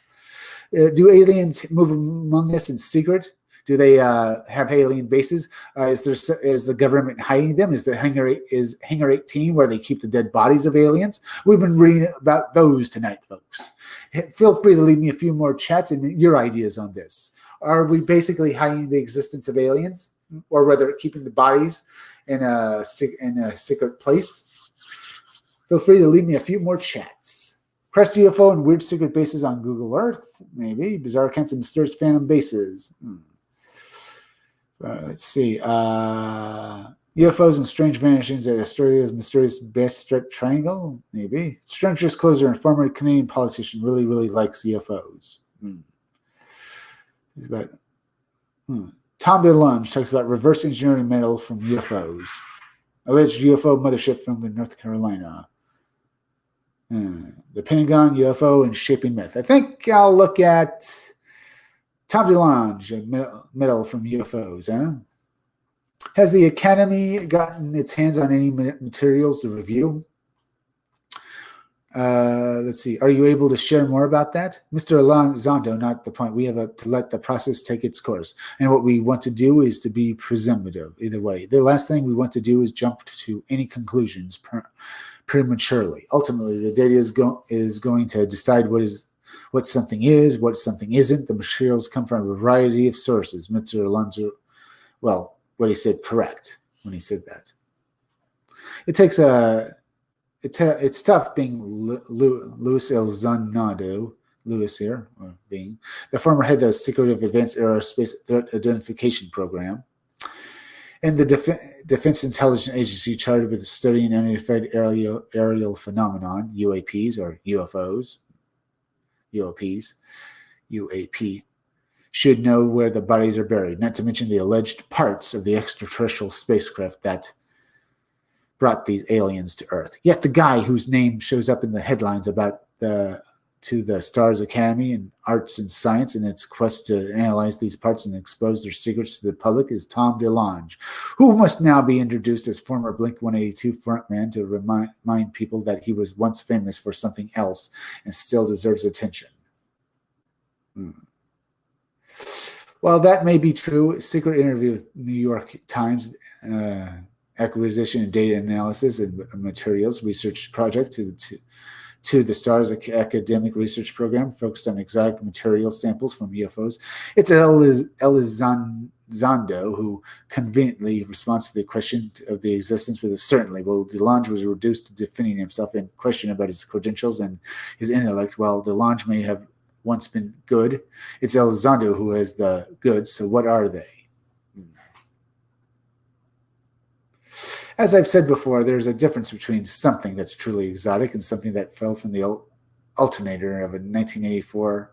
Do aliens move among us in secret? Do they have alien bases? Is the government hiding them? Is Hangar 18 where they keep the dead bodies of aliens? We've been reading about those tonight, folks. Feel free to leave me a few more chats and your ideas on this. Are we basically hiding the existence of aliens, or rather keeping the bodies in a secret place? Feel free to leave me a few more chats. Crest UFO and weird secret bases on Google Earth, maybe. Bizarre accounts of mysterious phantom bases. Let's see. UFOs and strange vanishings at Australia's mysterious Best Strip Triangle, maybe. Strange disclosure and former Canadian politician really likes UFOs. Tom DeLonge talks about reverse engineering metal from UFOs. Alleged UFO mothership filmed in North Carolina. The Pentagon, UFO, and shaping myth. I think I'll look at Tom DeLonge, metal from UFOs. Has the Academy gotten its hands on any materials to review? Let's see. Are you able to share more about that? Mr. Elizondo, not the point. We have to let the process take its course. And what we want to do is to be presumptive either way. The last thing we want to do is jump to any conclusions prematurely. Ultimately, the data is going to decide what something is, what something isn't. The materials come from a variety of sources. Mr. Alonso, well, what he said correct when he said that. It takes it's tough being Luis Elizondo, Lewis here, or being the former head of the Secretive Advanced Aerospace Threat Identification Program, and the Defense Intelligence Agency charged with studying unidentified aerial phenomenon, UAPs or UFOs, UAP, should know where the bodies are buried, not to mention the alleged parts of the extraterrestrial spacecraft that brought these aliens to Earth. Yet the guy whose name shows up in the headlines about the Stars Academy and Arts and Science and its quest to analyze these parts and expose their secrets to the public is Tom DeLonge, who must now be introduced as former Blink-182 frontman to remind people that he was once famous for something else and still deserves attention. While that may be true, a secret interview with New York Times acquisition and data analysis and materials research project to the STARS academic research program focused on exotic material samples from UFOs. It's Elizondo who conveniently responds to the question of the existence with a certainly. Well, DeLonge was reduced to defending himself in question about his credentials and his intellect. While DeLonge may have once been good, it's Elizondo who has the goods. So what are they? As I've said before, there's a difference between something that's truly exotic and something that fell from the alternator of a 1984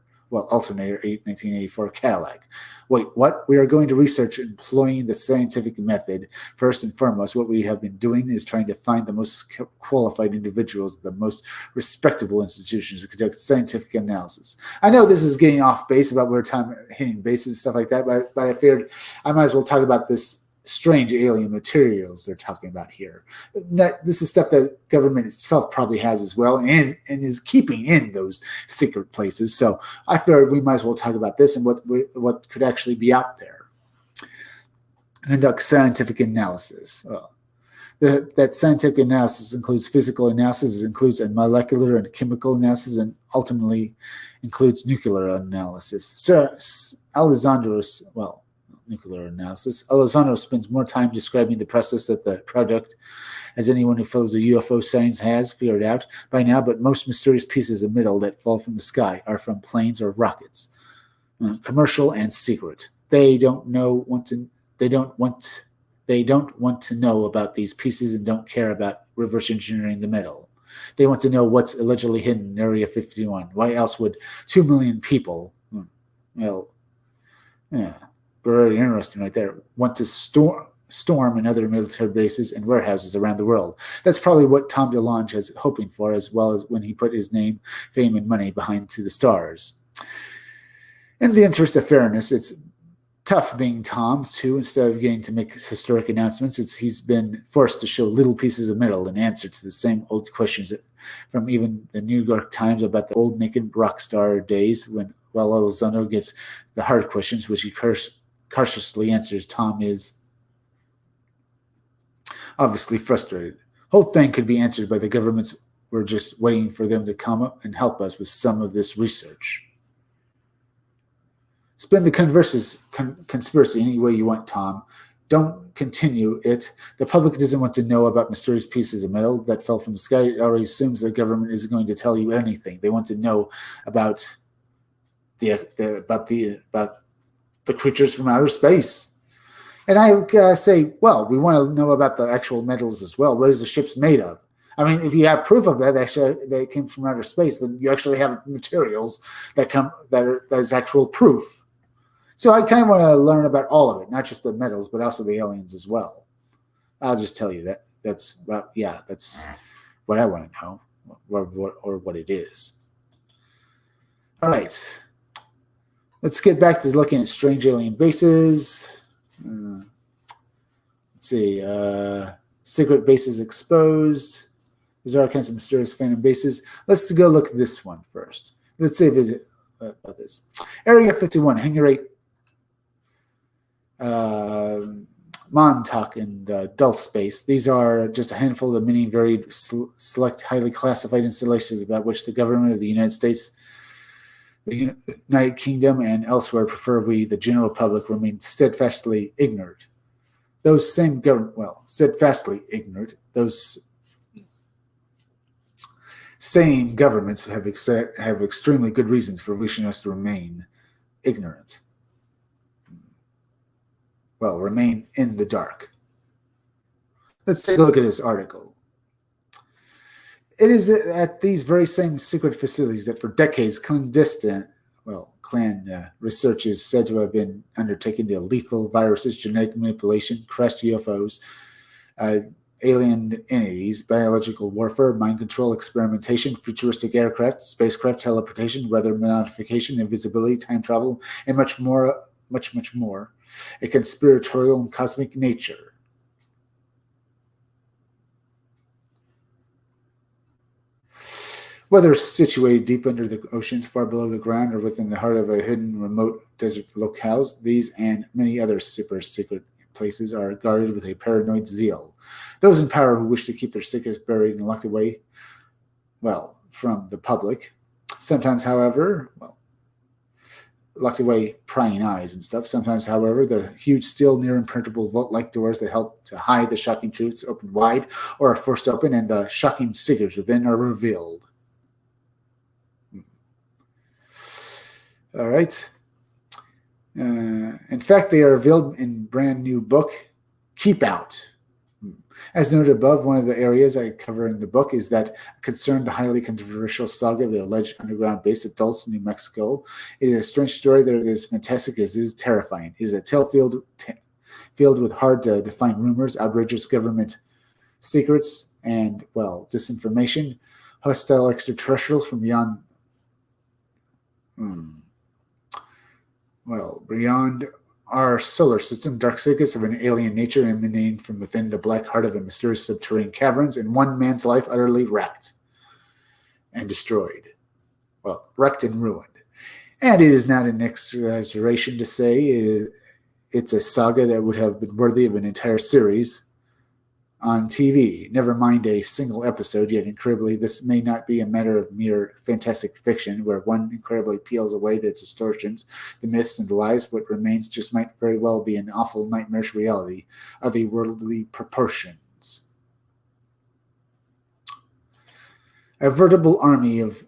Cadillac. Wait, what? We are going to research employing the scientific method. First and foremost, what we have been doing is trying to find the most qualified individuals, the most respectable institutions to conduct scientific analysis. I know this is getting off base about where time hitting bases and stuff like that, but I figured I might as well talk about this strange alien materials they're talking about here. This is stuff that government itself probably has as well and is keeping in those secret places. So I figured we might as well talk about this and what could actually be out there. Conduct scientific analysis. That scientific analysis includes physical analysis, it includes a molecular and chemical analysis, and ultimately includes nuclear analysis. Nuclear analysis. Elizondo spends more time describing the process of the product, as anyone who follows the UFO science has figured out by now, but most mysterious pieces of metal that fall from the sky are from planes or rockets, commercial and secret. They don't want to know about these pieces and don't care about reverse engineering the metal. They want to know what's allegedly hidden in Area 51. Why else would 2 million people, very interesting right there, want to storm another military bases and warehouses around the world? That's probably what Tom DeLonge is hoping for, as well as when he put his name, fame, and money behind To the Stars. In the interest of fairness, it's tough being Tom, too. Instead of getting to make historic announcements, he's been forced to show little pieces of metal in answer to the same old questions from even the New York Times about the old naked rock star days, while Elizondo gets the hard questions, which he cautiously answers. Tom is obviously frustrated. Whole thing could be answered by the government's we're just waiting for them to come up and help us with some of this research. Spin the conspiracy any way you want, Tom. Don't continue it. The public doesn't want to know about mysterious pieces of metal that fell from the sky. It already assumes the government isn't going to tell you anything. They want to know about the creatures from outer space. And I say, well, we want to know about the actual metals as well. What is the ship's made of? I mean, if you have proof of that, that it came from outer space, then you actually have materials that is actual proof. So I kind of want to learn about all of it, not just the metals, but also the aliens as well. I'll just tell you that. That's what I want to know, or what it is. All right. Let's get back to looking at strange alien bases. Let's see. Secret bases exposed. There's all kinds of mysterious phantom bases. Let's go look at this one first. Let's say about this. Area 51, Hangar 8, Montauk, and Dulce Space. These are just a handful of many very select, highly classified installations about which the government of the United States, the United Kingdom, and elsewhere, preferably the general public, remain steadfastly ignorant. Those same steadfastly ignorant. Those same governments have extremely good reasons for wishing us to remain ignorant. Well, remain in the dark. Let's take a look at this article. It is at these very same secret facilities that for decades clan research is said to have been undertaken to lethal viruses, genetic manipulation, crashed UFOs, alien entities, biological warfare, mind control, experimentation, futuristic aircraft, spacecraft, teleportation, weather modification, invisibility, time travel, and much more, much more, a conspiratorial and cosmic nature. Whether situated deep under the oceans, far below the ground, or within the heart of a hidden remote desert locales, these and many other super secret places are guarded with a paranoid zeal. Those in power who wish to keep their secrets buried and locked away, from the public. Sometimes, however, locked away prying eyes and stuff. Sometimes, however, the huge steel, near impenetrable vault-like doors that help to hide the shocking truths open wide or are forced open, and the shocking secrets within are revealed. All right. In fact, they are revealed in brand new book, Keep Out. As noted above, one of the areas I cover in the book is that concerned the highly controversial saga of the alleged underground base at Dulce, New Mexico. It is a strange story that is fantastic as it is terrifying. It is a tale filled with hard-to-define rumors, outrageous government secrets, and, disinformation, hostile extraterrestrials from beyond our solar system, dark secrets of an alien nature emanating from within the black heart of a mysterious subterranean caverns, and one man's life utterly wrecked and destroyed. Wrecked and ruined. And it is not an exaggeration to say it's a saga that would have been worthy of an entire series on TV, never mind a single episode, yet incredibly, this may not be a matter of mere fantastic fiction, where one incredibly peels away the distortions, the myths, and the lies. What remains just might very well be an awful nightmarish reality of the worldly proportions. A veritable army of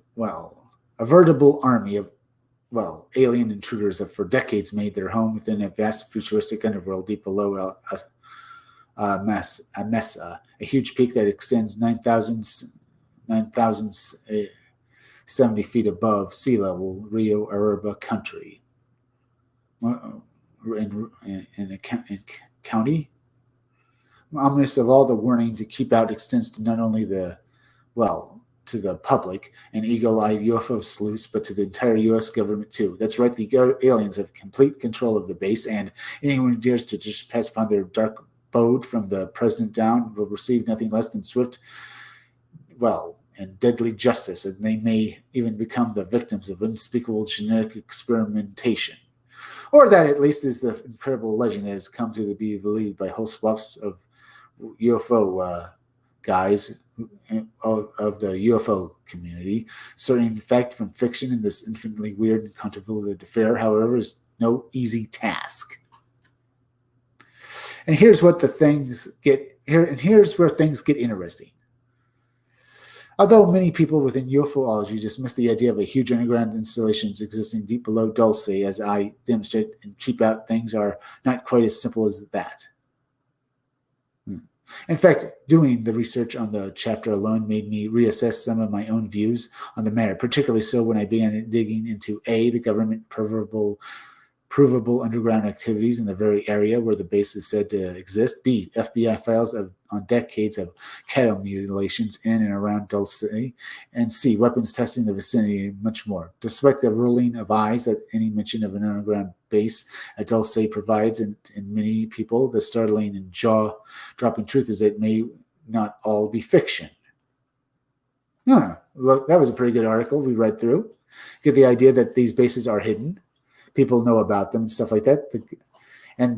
alien intruders have for decades made their home within a vast futuristic underworld deep below Mesa, a huge peak that extends 9,070 feet above sea level, Rio Aruba country. In a county? Ominous of all, the warning to keep out extends to not only to the public and eagle-eyed UFO sleuths, but to the entire U.S. government too. That's right, the aliens have complete control of the base, and anyone who dares to just pass upon their dark abode from the president down will receive nothing less than swift, and deadly justice, and they may even become the victims of unspeakable genetic experimentation. Or that at least is the incredible legend that has come to be believed by whole swaths of UFO guys of the UFO community. Certain fact from fiction in this infinitely weird and convoluted affair, however, is no easy task. And here's what here's where things get interesting. Although many people within UFOlogy dismiss the idea of a huge underground installations existing deep below Dulce, as I demonstrate and keep out, things are not quite as simple as that. In fact, doing the research on the chapter alone made me reassess some of my own views on the matter, particularly so when I began digging into A, the government provable underground activities in the very area where the base is said to exist, B, FBI files on decades of cattle mutilations in and around Dulce, and C, weapons testing in the vicinity, and much more. Despite the rolling of eyes that any mention of an underground base at Dulce provides in many people, the startling and jaw-dropping truth is that it may not all be fiction. Look, that was a pretty good article we read through. Get the idea that these bases are hidden. People know about them and stuff like that,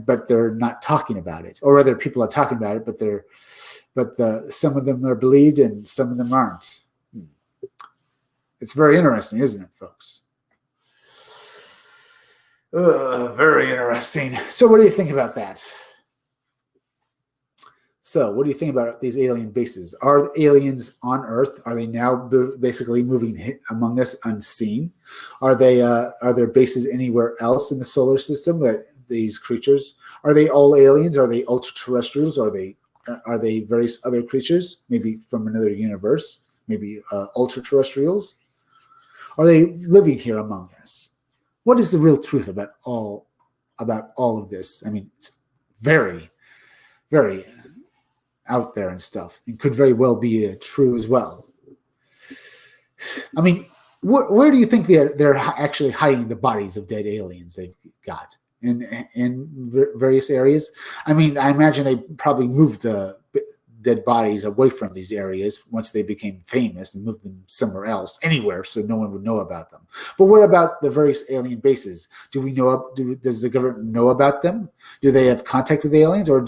but they're not talking about it, or rather, people are talking about it, but some of them are believed and some of them aren't. It's very interesting, isn't it, folks? Very interesting. So, what do you think about that? So, what do you think about these alien bases? Are aliens on Earth? Are they now basically moving among us unseen? Are there bases anywhere else in the solar system that these creatures? Are they all aliens? Are they ultra-terrestrials? Are they various other creatures, maybe from another universe? Maybe ultra-terrestrials? Are they living here among us? What is the real truth about all of this? I mean, it's very, very out there and stuff, and could very well be true as well. I mean, where do you think they're actually hiding the bodies of dead aliens they've got in various areas? I mean, I imagine they probably moved the dead bodies away from these areas once they became famous and moved them somewhere else, anywhere, so no one would know about them. But what about the various alien bases? Do we know? Does the government know about them? Do they have contact with the aliens, or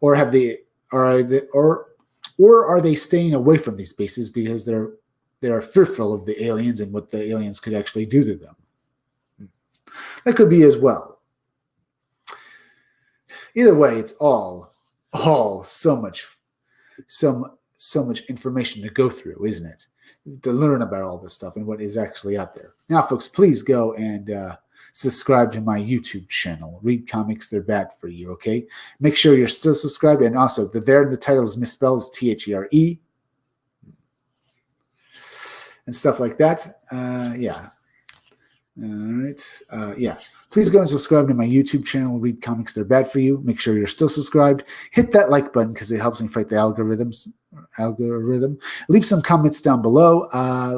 are they staying away from these bases because they're fearful of the aliens and what the aliens could actually do to them? That could be as well. Either way, it's all so much information to go through, isn't it? To learn about all this stuff and what is actually out there. Now, folks, please go and subscribe to my YouTube channel. Read comics, they're bad for you, okay? Make sure you're still subscribed. And also, the title is misspelled, is THERE. And stuff like that. Yeah. All right. Yeah. Please go and subscribe to my YouTube channel. Read comics, they're bad for you. Make sure you're still subscribed. Hit that like button because it helps me fight the algorithm. Leave some comments down below.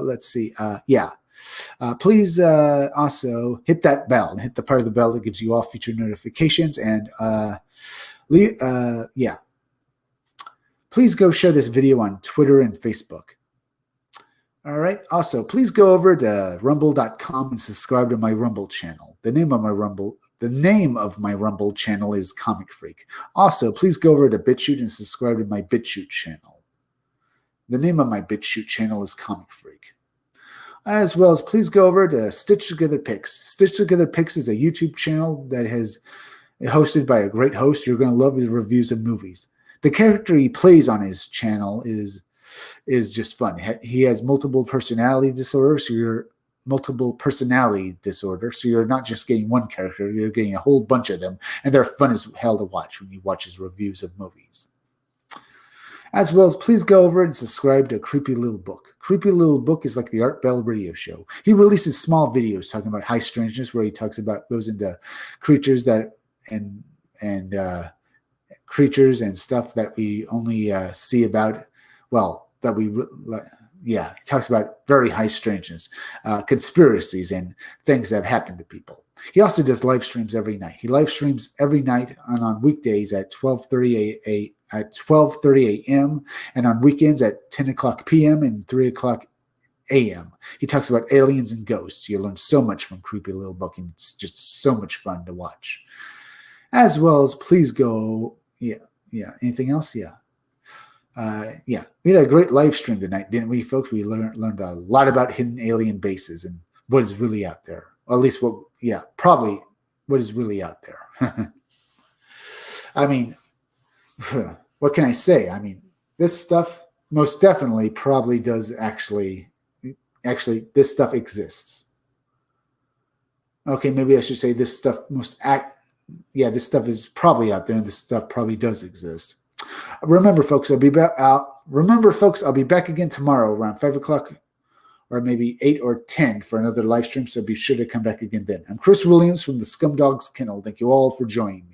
Let's see. Yeah. Please also hit that bell and hit the part of the bell that gives you all future notifications. And yeah. Please go share this video on Twitter and Facebook. All right. Also, please go over to rumble.com and subscribe to my Rumble channel. The name of my Rumble channel is Comic Freak. Also, please go over to BitChute and subscribe to my BitChute channel. The name of my BitChute channel is Comic Freak. As well as please go over to Stitch Together Picks. Stitch Together Picks is a YouTube channel that is hosted by a great host. You're going to love his reviews of movies. The character he plays on his channel is just fun. He has multiple personality disorder, so you're not just getting one character, you're getting a whole bunch of them, and they're fun as hell to watch when you watch his reviews of movies. As well as please go over and subscribe to Creepy Little Book. Creepy Little Book is like the Art Bell radio show. He releases small videos talking about high strangeness, where he goes into creatures and creatures and stuff that we only see about. Well, he talks about very high strangeness, conspiracies, and things that have happened to people. He also does live streams every night. He live streams every night and on weekdays at 12:30 a.m. and on weekends at 10 o'clock p.m. and 3 o'clock a.m. He talks about aliens and ghosts. You learn so much from Creepy Little Book, and it's just so much fun to watch. As well as please go, anything else? Yeah. Yeah, we had a great live stream tonight, didn't we, folks? We learned a lot about hidden alien bases and what is really out there. Or at least probably what is really out there. I mean, what can I say? I mean, this stuff most definitely probably does actually, this stuff exists. Okay, maybe I should say this stuff this stuff is probably out there and this stuff probably does exist. Remember, folks, I'll be back. I'll be back again tomorrow around 5 o'clock, or maybe 8 or 10 for another live stream. So be sure to come back again then. I'm Chris Williams from the Scumdogs Kennel. Thank you all for joining me.